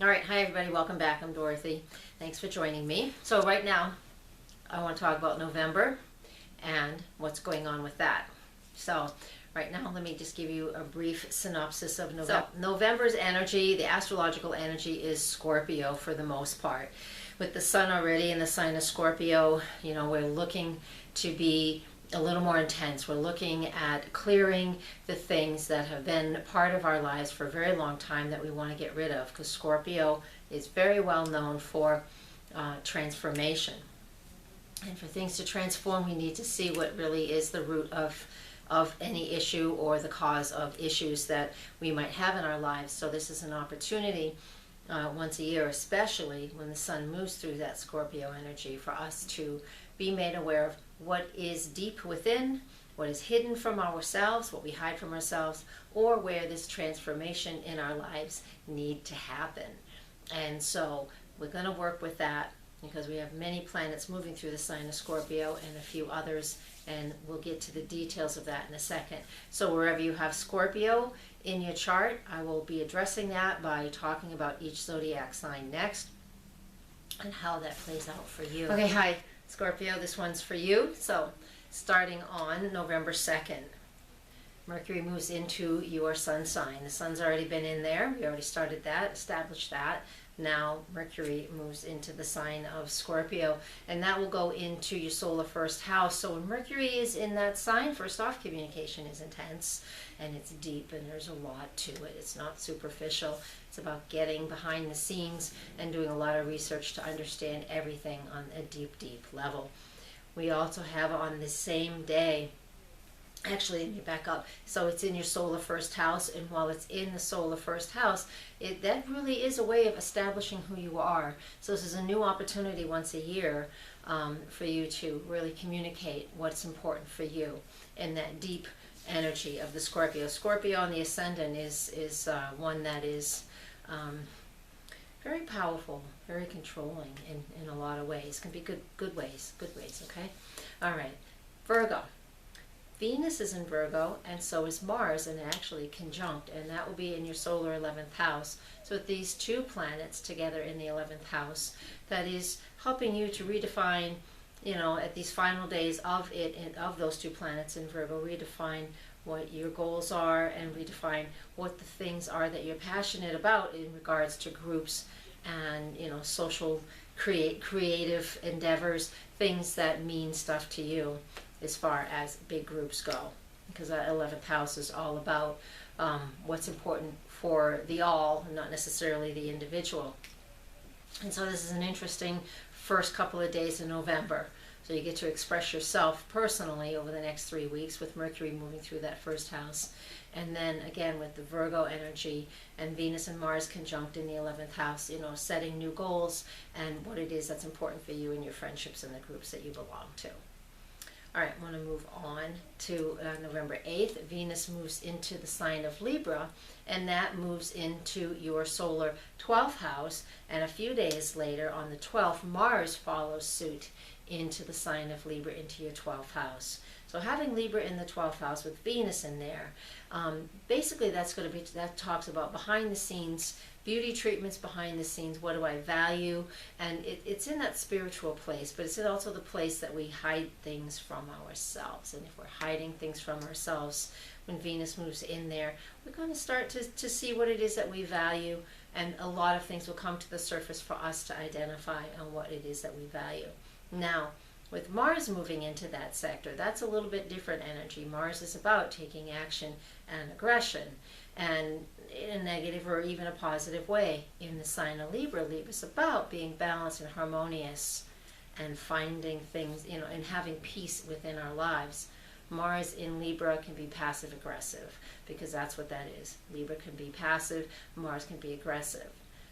All right, hi everybody, welcome back. I'm Dorothy. Thanks for joining me. So right now, I want to talk about November and what's going on with that. So right now, let me just give you a brief synopsis of November. So November's energy, the astrological energy, is Scorpio for the most part. With the sun already in the sign of Scorpio, we're looking to be a little more intense. We're looking at clearing the things that have been part of our lives for a very long time that we want to get rid of, because Scorpio is very well known for transformation. And for things to transform, we need to see what really is the root of any issue or the cause of issues that we might have in our lives. So this is an opportunity once a year, especially when the sun moves through that Scorpio energy, for us to be made aware of what is deep within, what is hidden from ourselves, what we hide from ourselves, or where this transformation in our lives need to happen. And so we're going to work with that because we have many planets moving through the sign of Scorpio and a few others, and we'll get to the details of that in a second. So wherever you have Scorpio in your chart, I will be addressing that by talking about each zodiac sign next and how that plays out for you. Okay, hi Scorpio, this one's for you. So starting on November 2nd, Mercury moves into your sun sign. The sun's already been in there. We already started that, established that. Now Mercury moves into the sign of Scorpio, and that will go into your solar first house. So when Mercury is in that sign, first off, communication is intense and it's deep, and there's a lot to it. It's not superficial. It's about getting behind the scenes and doing a lot of research to understand everything on a deep, deep level. We also have on the same day, actually, let me back up. So it's in your solar first house, and while it's in the solar first house, that really is a way of establishing who you are. So this is a new opportunity once a year for you to really communicate what's important for you in that deep energy of the Scorpio. Scorpio on the ascendant is one that is very powerful, very controlling in a lot of ways. Can be good ways, okay? All right, Virgo. Venus is in Virgo, and so is Mars, and actually conjunct, and that will be in your solar 11th house. So with these two planets together in the 11th house, that is helping you to redefine, at these final days of those two planets in Virgo, redefine what your goals are and redefine what the things are that you're passionate about in regards to groups and, social, creative endeavors, things that mean stuff to you as far as big groups go, because that 11th house is all about what's important for the all, not necessarily the individual. And so this is an interesting first couple of days in November. So you get to express yourself personally over the next 3 weeks with Mercury moving through that first house. And then again with the Virgo energy and Venus and Mars conjunct in the 11th house, setting new goals and what it is that's important for you and your friendships and the groups that you belong to. All right, I want to move on to November 8th. Venus moves into the sign of Libra, and that moves into your solar 12th house. And a few days later, on the 12th, Mars follows suit into the sign of Libra, into your 12th house. So having Libra in the 12th house with Venus in there, basically that talks about behind the scenes, beauty treatments behind the scenes. What do I value? And it's in that spiritual place, but it's also the place that we hide things from ourselves. And if we're hiding things from ourselves, when Venus moves in there, we're going to start to see what it is that we value, and a lot of things will come to the surface for us to identify on what it is that we value. Now, with Mars moving into that sector, that's a little bit different energy. Mars is about taking action and aggression, and in a negative or even a positive way. In the sign of Libra, Libra's about being balanced and harmonious and finding things, and having peace within our lives. Mars in Libra can be passive aggressive, because that's what that is. Libra can be passive, Mars can be aggressive.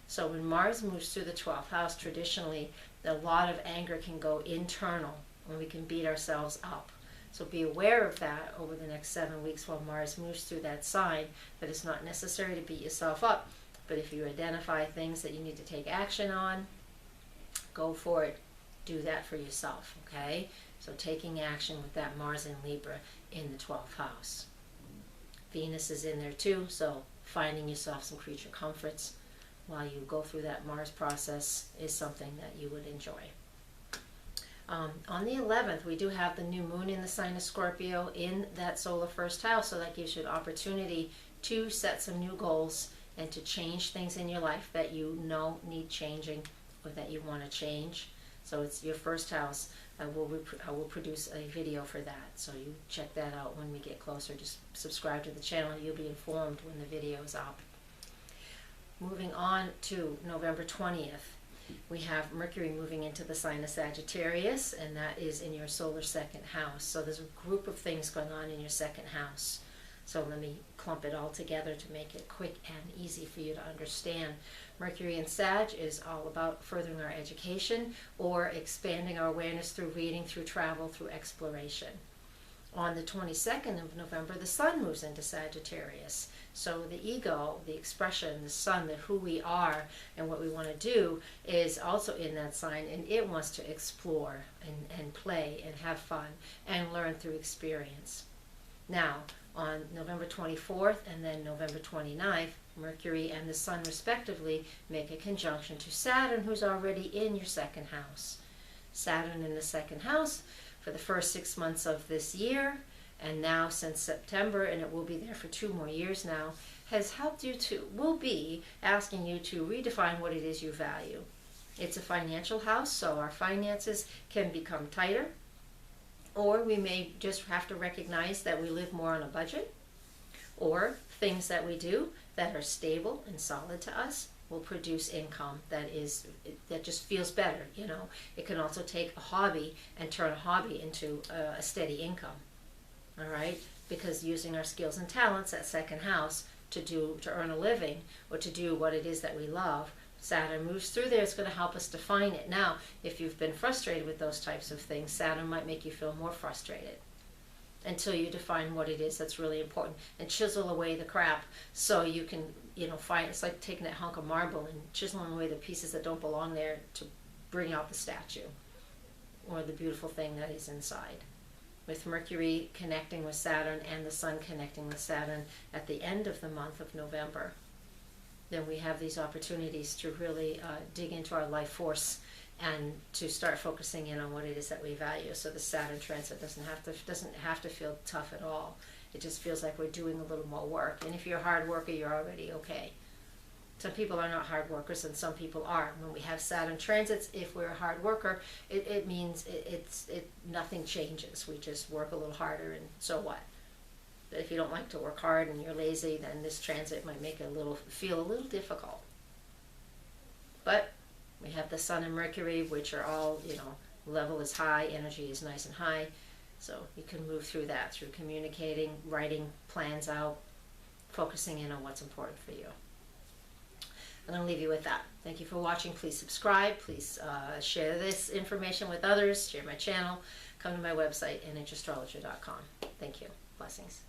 So when Mars moves through the 12th house, traditionally, a lot of anger can go internal, and we can beat ourselves up. So be aware of that over the next 7 weeks while Mars moves through that sign, that it's not necessary to beat yourself up, but if you identify things that you need to take action on, go for it. Do that for yourself, okay? So taking action with that Mars in Libra in the 12th house. Venus is in there too, so finding yourself some creature comforts, while you go through that Mars process is something that you would enjoy. On the 11th, we do have the new moon in the sign of Scorpio in that solar first house, so that gives you an opportunity to set some new goals and to change things in your life that you know need changing or that you want to change. So it's your first house. I will produce a video for that, so you check that out when we get closer. Just subscribe to the channel and you'll be informed when the video is up. Moving on to November 20th. We have Mercury moving into the sign of Sagittarius, and that is in your solar second house. So there's a group of things going on in your second house. So let me clump it all together to make it quick and easy for you to understand. Mercury in Sag is all about furthering our education or expanding our awareness through reading, through travel, through exploration. On the 22nd of November, the Sun moves into Sagittarius. So the ego, the expression, the sun, the who we are and what we want to do is also in that sign, and it wants to explore and play and have fun and learn through experience. Now, on November 24th and then November 29th, Mercury and the Sun respectively make a conjunction to Saturn, who's already in your second house. Saturn in the second house for the first 6 months of this year, and now since September, and it will be there for 2 more years now, has helped you to, will be asking you to redefine what it is you value. It's a financial house, so our finances can become tighter, or we may just have to recognize that we live more on a budget, or things that we do that are stable and solid to us will produce income that just feels better. You know, it can also take a hobby and turn a hobby into a steady income. All right, because using our skills and talents at second house to earn a living or to do what it is that we love, Saturn moves through there. It's going to help us define it. Now, if you've been frustrated with those types of things, Saturn might make you feel more frustrated until you define what it is that's really important and chisel away the crap, so you can, you know, find, it's like taking that hunk of marble and chiseling away the pieces that don't belong there to bring out the statue or the beautiful thing that is inside. With Mercury connecting with Saturn and the Sun connecting with Saturn at the end of the month of November, then we have these opportunities to really dig into our life force and to start focusing in on what it is that we value. So the Saturn transit doesn't have to feel tough at all. It just feels like we're doing a little more work. And if you're a hard worker, you're already okay. Some people are not hard workers, and some people are. When we have Saturn transits, if we're a hard worker, it means nothing changes. We just work a little harder, and so what? But if you don't like to work hard and you're lazy, then this transit might make it feel a little difficult. But we have the Sun and Mercury, which are all, you know, level is high, energy is nice and high. So you can move through that, through communicating, writing plans out, focusing in on what's important for you. I'm going to leave you with that. Thank you for watching. Please subscribe. Please share this information with others. Share my channel. Come to my website, astrologer.com. Thank you. Blessings.